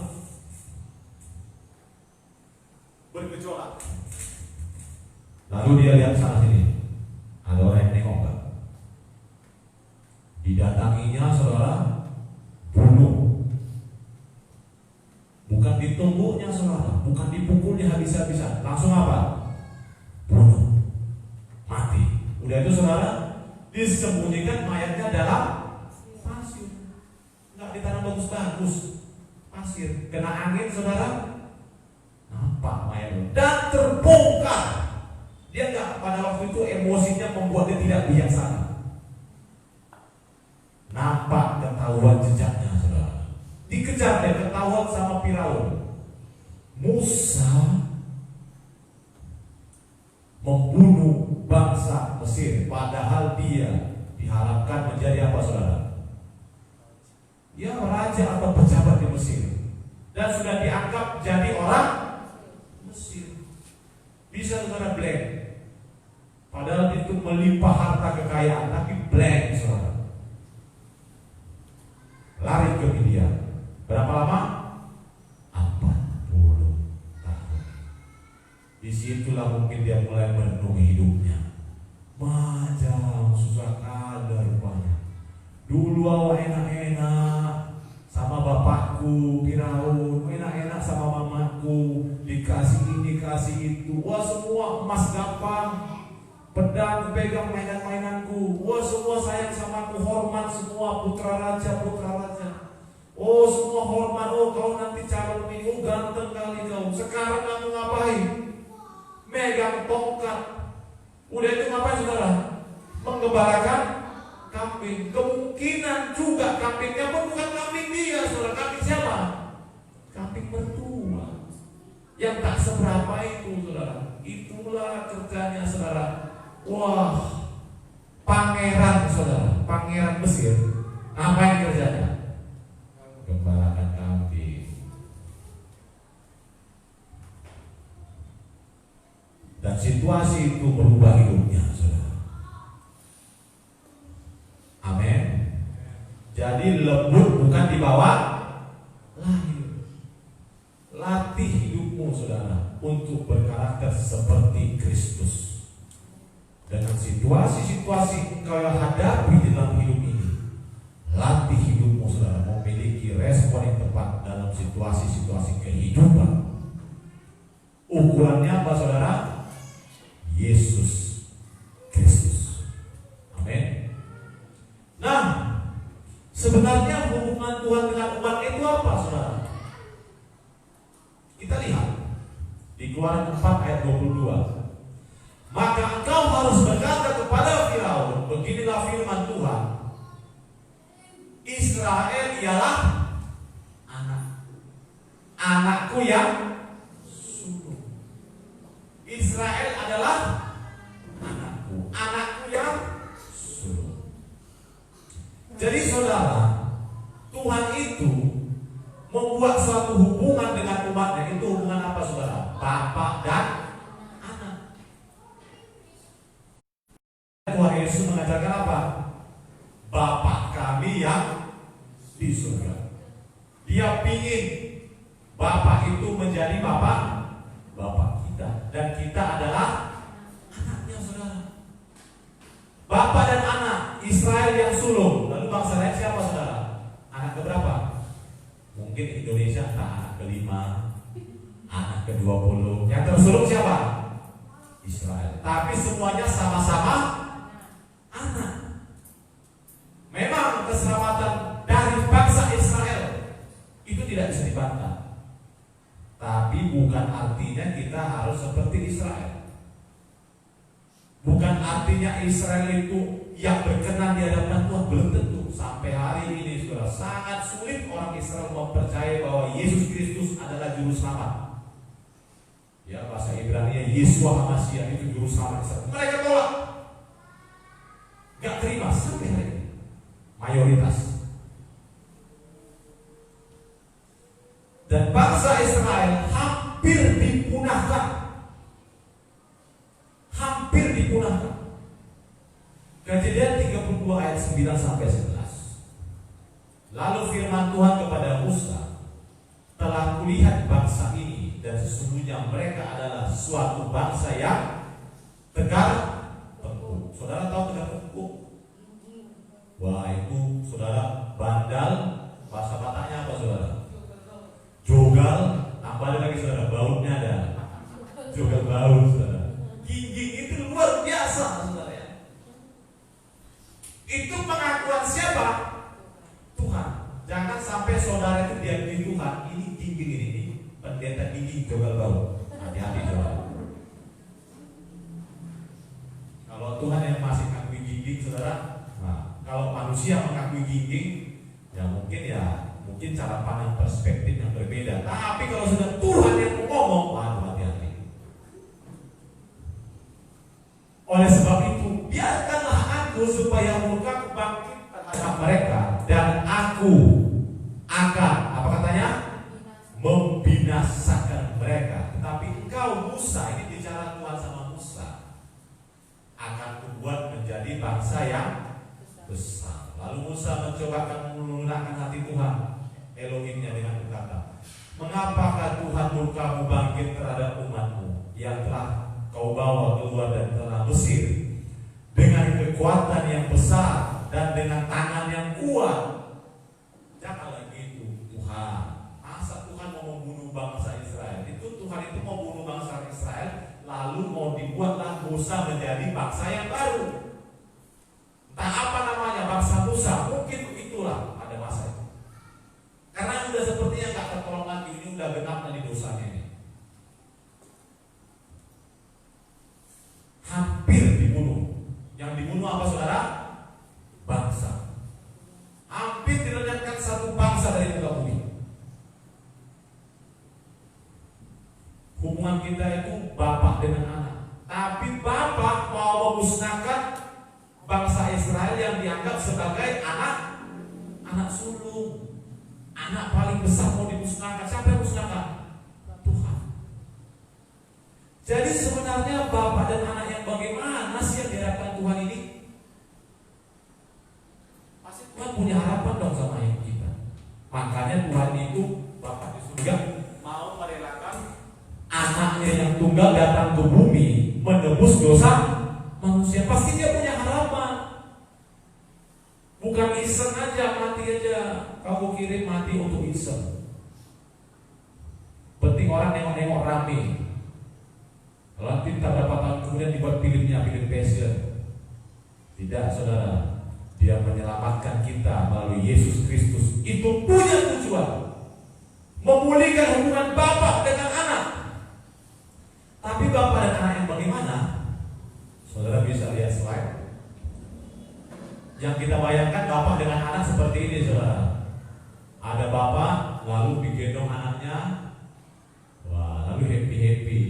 [SPEAKER 1] bergejolak. Lalu dia lihat sana sini, ada orang yang nengok gak? Didatanginya saudara, bunuh. Bukan ditumbuknya saudara, bukan dipukulnya habis-habisan, langsung apa? Bunuh, mati. Udah itu saudara, disembunyikan mayatnya dalam pasir. Nggak ditanam bagus-bagus, pasir. Kena angin saudara, nampak mayat dan terbongkar. Dia nggak, pada waktu itu emosinya membuat dia tidak bijaksana. Nampak ketahuan jejaknya saudara. Dikejar dan ketahuan sama Firaun. Musa membunuh bangsa Mesir, padahal dia diharapkan menjadi apa saudara? Ya, raja atau pejabat di Mesir, dan sudah dianggap jadi orang Mesir. Bisa saudara blank, padahal itu melimpah harta kekayaan, tapi blank saudara. Lari ke Midian. Berapa lama? 40 tahun. Disitulah mungkin dia mulai merenungi hidupnya. Macam susah ada rupanya. Dulu awak enak-enak sama bapakku Firaun, enak-enak sama mamaku, dikasih ini, dikasih itu. Wah, semua emas gampang, pedang pegang mainan-mainanku. Wah, semua sayang sama aku, hormat semua, putra raja, putra raja. Oh, semua hormat. Oh, kau nanti calon minggu, ganteng kali kau. Sekarang kamu ngapain? Megang tongkat. Udah itu ngapain saudara? Menggembalakan kambing. Kemungkinan juga kambingnya pun bukan kambing dia saudara. Kambing siapa? Kambing mertua, yang tak seberapa itu saudara. Itulah kerjanya saudara. Wah, pangeran saudara, pangeran Mesir. Ngapain kerjanya? Gembalakan kambing. Dan situasi itu berubah hidupnya saudara. Amin. Jadi lembut bukan dibawa lahir. Latih hidupmu saudara untuk berkarakter seperti Kristus. Dengan situasi-situasi engkau hadapi dalam hidup ini, latih hidupmu saudara memiliki respon yang tepat dalam situasi-situasi kehidupan. Ukurannya apa saudara? Yesus Kristus. Amin. Nah, sebenarnya hubungan Tuhan dengan umat itu apa saudara? Kita lihat di Keluaran 4 ayat 22. Maka engkau harus berkata kepada Firaun, beginilah firman Tuhan, Israel ialah anakku yang sulung. Israel adalah anakku yang sulung. Jadi saudara, Tuhan itu membuat suatu hubungan dengan umatnya. Itu hubungan apa saudara? Bapak dan anak. Tuhan Yesus mengajarkan apa? Bapa kami yang di surga. Dia ingin Bapak itu menjadi Bapak kita, dan kita adalah anaknya saudara. Bapak dan anak, Israel yang sulung. Lalu bangsa lain siapa saudara? Anak keberapa? Mungkin Indonesia entah anak kelima, anak ke-20. Yang tersuruh siapa? Israel. Tapi semuanya sama-sama anak. Memang keselamatan dari bangsa Israel itu tidak bisa dibantah. Tapi bukan artinya kita harus seperti Israel. Bukan artinya Israel itu yang berkenan di hadapan Tuhan, belum tentu. Sampai hari ini sudah sangat sulit orang Israel mempercayai bahwa Yesus Kristus adalah juru selamat. Ya, bahasa Ibrani Yeshua HaMashiach itu juru selamat Israel. Mereka tolak, gak terima sampai hari ini. Mayoritas. Dan bangsa Israel hampir dipunahkan. Hampir dipunahkan. Kejadian 32 ayat 9 sampai 11. Lalu firman Tuhan kepada Musa, telah kulihat bangsa ini, dan sesungguhnya mereka adalah suatu bangsa yang tegar tengkuk. Saudara tahu tegar tengkuk? Wah, itu saudara bandal, bahasa Bataknya apa saudara? Jogal, tambah lagi saudara, bautnya ada. Jogal baut saudara. Gingging itu luar biasa saudara ya. Itu pengakuan siapa? Tuhan. Jangan sampai saudara itu diakui Tuhan, ini gingging ini pendeta gingging jogal baut. Hati-hati saudara. Kalau Tuhan yang masih mengakui gingging saudara, kalau manusia mengakui gingging, ya mungkin cara pandang perspektif yang berbeda. Tapi kalau sudah Tuhan yang ngomong, hati-hati. Oleh sebab itu, biarkanlah aku supaya murka bangkit terhadap mereka, dan aku akan, apa katanya? Membinasakan mereka. Tetapi engkau Musa, ini bicara Tuhan sama Musa, akan kubuat menjadi bangsa yang besar. Lalu Musa mencoba menggunakan hati Tuhan Elohimnya dengan berkata, mengapakah Tuhan murkamu bangkit terhadap umatmu yang telah kau bawa keluar dari tanah Mesir dengan kekuatan yang besar dan dengan tangan yang kuat? Janganlah gitu Tuhan. Masa Tuhan mau membunuh bangsa Israel? Tuhan itu mau membunuh bangsa Israel, lalu mau dibuatlah Musa menjadi bangsa yang baru. Entah apa namanya, bangsa Musa, mungkin begitulah pada masa itu. Karena sudah sepertinya gak tertolong lagi, ini udah genap dari dosanya ini. Hampir dibunuh. Yang dibunuh apa saudara? Bangsa. Hampir dilenyapkan satu bangsa dari muka bumi. Hubungan kita itu bapak dengan anak. Tapi bapak mau memusnahkan bangsa Israel yang dianggap sebagai anak sulung, anak paling besar mau dimusnahkan. Siapa yang musnahkan? Tuhan. Jadi sebenarnya bapak dan anak yang bagaimana sih yang diharapkan Tuhan ini? Pasti Tuhan punya harapan dong sama hidup kita. Makanya Tuhan itu bapak di surga mau merelakan anaknya yang tunggal datang ke bumi menebus dosa manusia. Pasti dia punya harapan. Bukan iseng aja, mati aja. Kamu kirim mati untuk iseng. Penting orang nengok-nengok rame. Nanti tak dapat tahun kemudian dibuat filmnya, film passion. Tidak saudara. Dia menyelamatkan kita melalui Yesus Kristus. Itu punya tujuan memulihkan hubungan bapak dengan anak. Tapi bapak dan anak yang bagaimana? Saudara bisa lihat slide. Yang kita bayangkan bapak dengan anak seperti ini saudara. Ada bapak lalu digendong anaknya. Wah, lalu happy.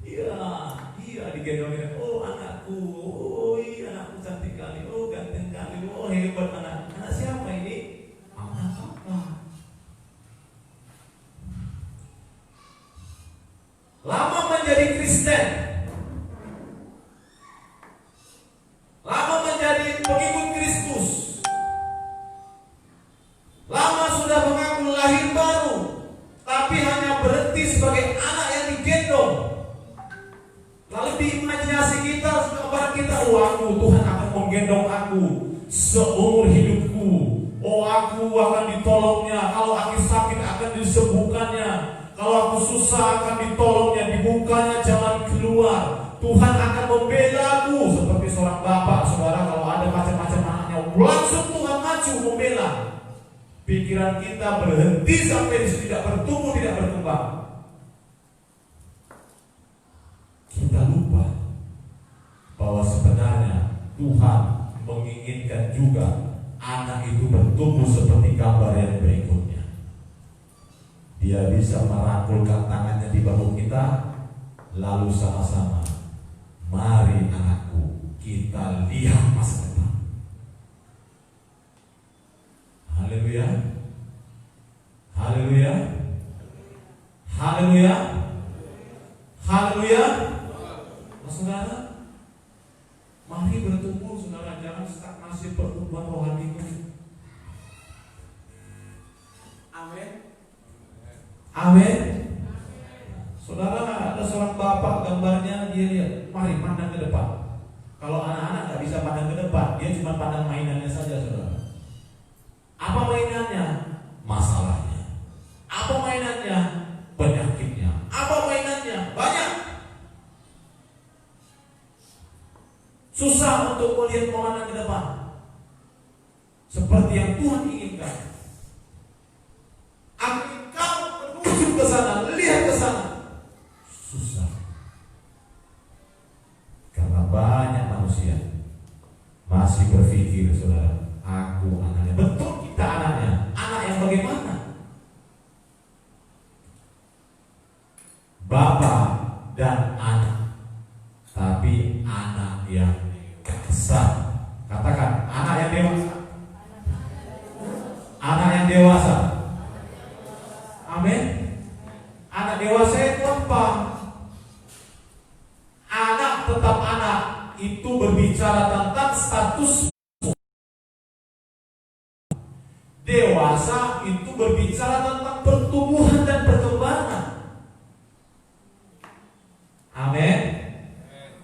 [SPEAKER 1] Iya digendongin. Oh anakku, oh iya anakku cantik kali, oh ganteng kali, oh hebat anak. Anak siapa ini? Anak apa? Lama menjadi Kristen, lama menjadi pengikut Kristus, lama sudah mengaku lahir baru, tapi hanya berhenti sebagai anak yang digendong. Lalu di imajinasi kita, kabar kita, Tuhan akan menggendong aku seumur hidupku. Oh, aku akan ditolongnya. Kalau aku sakit akan disembuhkannya. Kalau aku susah akan ditolongnya, dibukanya jalan keluar. Tuhan akan membela aku. Seperti seorang bapak, saudara, kalau ada macam-macam anaknya, langsung Tuhan maju membela. Pikiran kita berhenti sampai tidak bertumbuh, tidak berkembang. Kita lupa bahwa sebenarnya Tuhan menginginkan juga anak itu bertumbuh seperti gambar yang berikutnya. Dia bisa merangkulkan tangannya di bahu kita, lalu sama-sama, mari anakku, kita lihat masa depan. Haleluya, haleluya, haleluya, haleluya. Saudara, mari bertumbuh, saudara, jangan stagnasi pertumbuhan rohani ini. Amin. Amin. Saudara, ada seorang bapak, gambarnya dia lihat, mari pandang ke depan. Kalau anak-anak nggak bisa pandang ke depan, dia cuma pandang mainannya saja, saudara. Apa mainannya? Masalahnya. Apa mainannya? Penyakitnya. Apa mainannya? Banyak. Susah untuk melihat memandang ke depan seperti yang Tuhan inginkan. Engkau menuju ke sana, lihat ke sana. Susah. Karena banyak manusia masih berpikir, saudara, aku anaknya. Betul, kita anaknya. Anak yang bagaimana? Bapak dan anak. Tapi anak yang dewasa. Katakan, anak yang dewasa. Anak yang dewasa. Amin. Anak dewasa itu apa? Anak tetap anak. Itu berbicara tentang status. Dewasa itu berbicara tentang pertumbuhan dan perkembangan. Amin.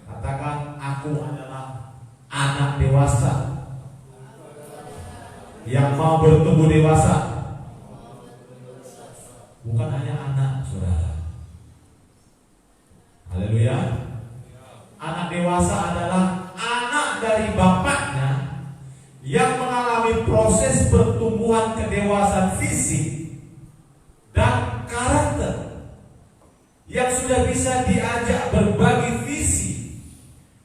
[SPEAKER 1] Katakan, aku adalah anak dewasa yang mau bertumbuh dewasa. Bukan hanya anak, saudara. Haleluya. Anak dewasa adalah anak dari bapaknya yang mengalami proses pertumbuhan kedewasaan fisik dan karakter, yang sudah bisa diajak berbagi visi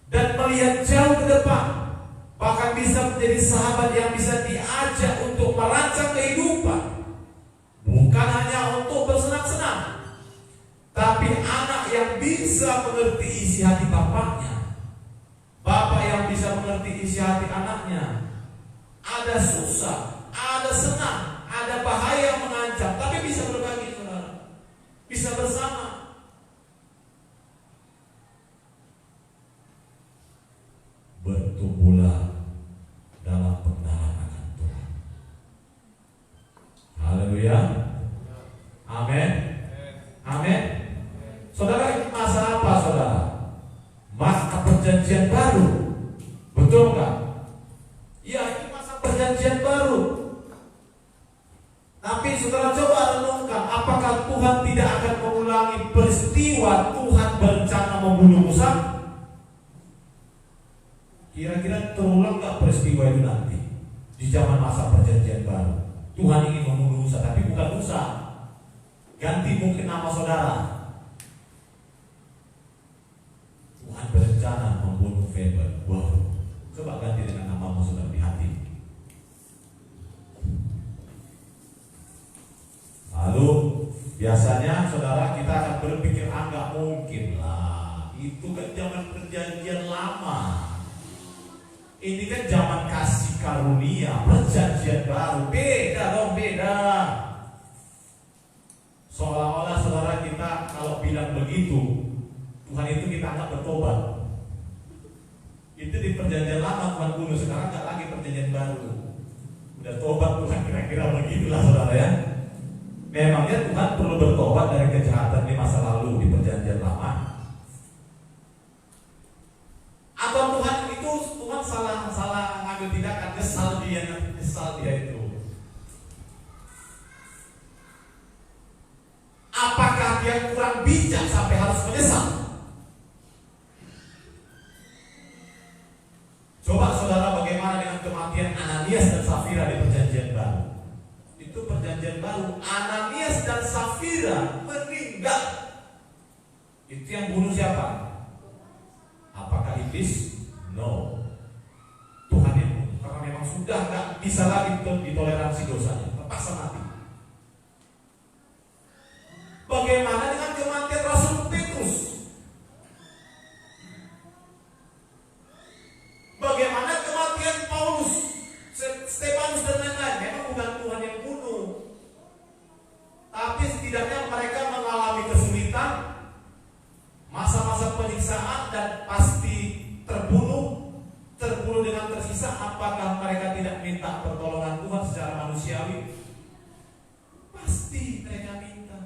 [SPEAKER 1] dan melihat jauh ke depan, bahkan bisa menjadi sahabat yang bisa diajak untuk merancang kehidupan, bukan hanya untuk bersenang-senang, tapi anak yang bisa mengerti isi hati bapaknya, bapak yang bisa mengerti isi hati anaknya. Ada susah, ada senang, ada bahaya mengancam, tapi bisa berbagi, saudara, bisa bersama. Bertumbuhlah dalam pengenalan akan Tuhan. Haleluya. Amin. Amin. Saudara, ini masa apa, saudara? Masa perjanjian baru. Betul nggak? Ya, ini masa perjanjian baru. Tapi saudara coba renungkan, apakah Tuhan tidak akan mengulangi peristiwa Tuhan berencana membunuh Musa? Kira-kira terulang gak peristiwa itu nanti di zaman masa perjanjian baru? Tuhan ingin membunuh Musa, tapi bukan Musa. Ganti mungkin nama saudara. Tuhan berencana membunuh Feber. Wow. Coba ganti dengan namamu, saudara, di hati. Lalu biasanya saudara kita akan berpikir, nggak mungkin lah, itu kan zaman perjanjian lama. Ini kan zaman kasih karunia, perjanjian baru. Beda dong, beda. Seolah-olah saudara kita kalau bilang begitu, Tuhan itu kita anggap bertobat. Itu di perjanjian lama Tuhan bunuh, sekarang nggak lagi perjanjian baru. Udah tobat Tuhan, kira-kira begitulah, saudara ya. Memangnya Tuhan perlu bertobat dari kejahatan di masa lalu di perjanjian lama? Atau Tuhan salah ngambil tindakan, nyesal dia itu. Ananias dan Safira di perjanjian baru. Itu perjanjian baru. Ananias dan Safira meninggal. Itu yang bunuh siapa? Apakah iblis? No. Tuhan yang bunuh. Karena memang sudah gak bisa lagi ditoleransi dosanya, terpaksa mati. Bagaimana dengan kematian Rasul Petrus? Bagaimana kematian Paulus, Stefanus dan lain-lain? Memang bukan Tuhan yang bunuh, tapi setidaknya mereka mengalami kesulitan, masa-masa penyiksaan, dan pasti terbunuh dengan tersisa. Apakah mereka tidak minta pertolongan Tuhan secara manusiawi? Pasti mereka minta.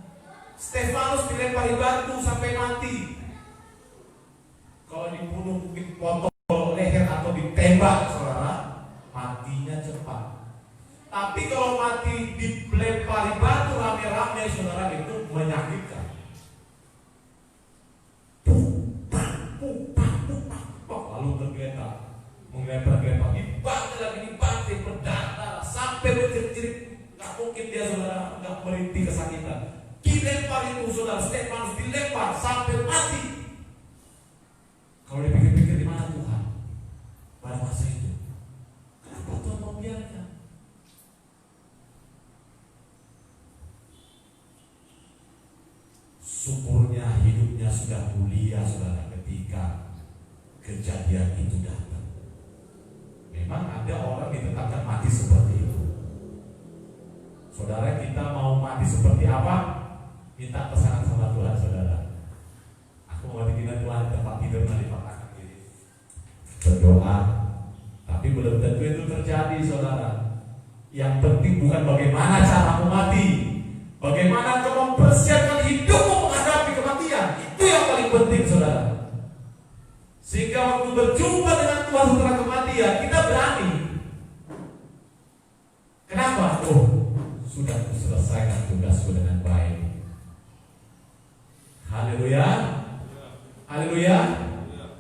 [SPEAKER 1] Stefanus dilempari batu sampai mati. Kalau dibunuh mungkin potong leher atau ditembak, saudara, matinya cepat. Tapi kalau mati dilempari batu rame-rame, saudara, itu menyakitkan. Lalu tergeletak, menggelepar-gelepar, dibantai lagi, dibantai, berdarah sampai berjerit-jerit. Gak mungkin dia, saudara, gak merintih kesakitan. Dilempar itu, saudara, Stefanus dilempar sampai mati. Kalau dipikir-pikir, di mana Tuhan pada masa itu? Kenapa Tuhan membiarkan? Syukurnya hidupnya sudah mulia, saudara, ketika kejadian itu datang. Memang ada orang ditetapkan mati seperti itu. Saudara, kita mau mati seperti apa? Minta pesanan sama Tuhan, saudara. Aku mau mati Tuhan, tempat tidur nanti dipatahkan diri. Berdoa, tapi belum tentu itu terjadi, saudara. Yang penting bukan bagaimana caramu mati, bagaimana kau mempersiapkan hidupmu menghadapi kematian. Itu yang paling penting, saudara. Sehingga waktu berjumpa dengan Tuhan setelah kematian, kita berani. Kenapa? Oh, sudah selesaikan tugasku dengan baik. Haleluya. Haleluya.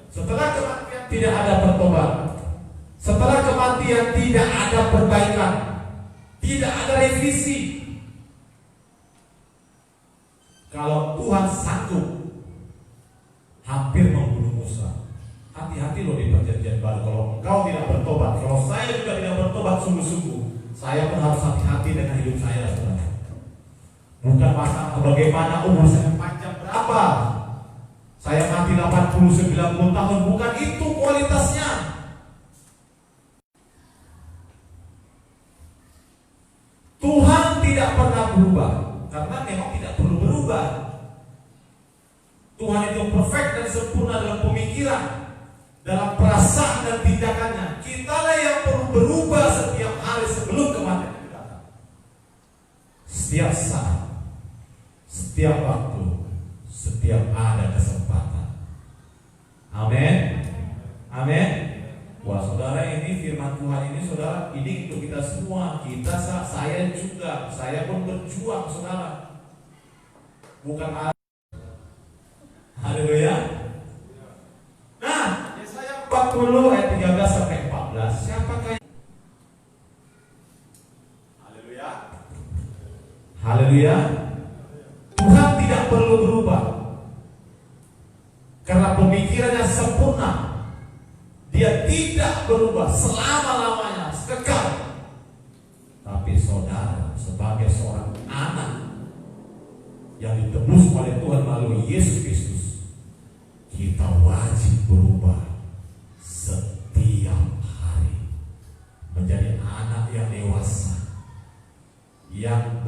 [SPEAKER 1] Setelah kematian tidak ada pertobatan. Setelah kematian tidak ada perbaikan. Tidak ada revisi. Kalau Tuhan sanggup hampir membunuh Musa, hati-hati loh di perjanjian baru. Kalau engkau tidak bertobat, kalau saya juga tidak bertobat sungguh-sungguh, saya pun harus hati-hati dengan hidup saya, saudara. Bukan masalah bagaimana umur saya panjang berapa, saya mati 80-90 tahun, bukan itu kualitasnya. Tuhan tidak pernah berubah, karena memang tidak perlu berubah. Tuhan itu perfect dan sempurna dalam pemikiran, dalam perasaan dan tindakannya. Kitalah yang perlu berubah setiap hari sebelum kematian itu datang. Setiap saat, setiap waktu, setiap ada kesempatan. Amin. Amin. Wah, saudara, ini firman Tuhan ini, saudara, ini untuk kita semua. Saya juga, saya pun berjuang, saudara. Bukan. Haleluya. Nah, Yesaya 40 ayat 13 sampai 14. Siapakah? Haleluya. Haleluya. Tuhan tidak perlu berubah, karena pemikirannya sempurna. Dia tidak berubah selama-lamanya, kekal. Tapi saudara, sebagai seorang anak yang ditebus oleh Tuhan melalui Yesus Kristus, kita wajib berubah setiap hari menjadi anak yang dewasa, yang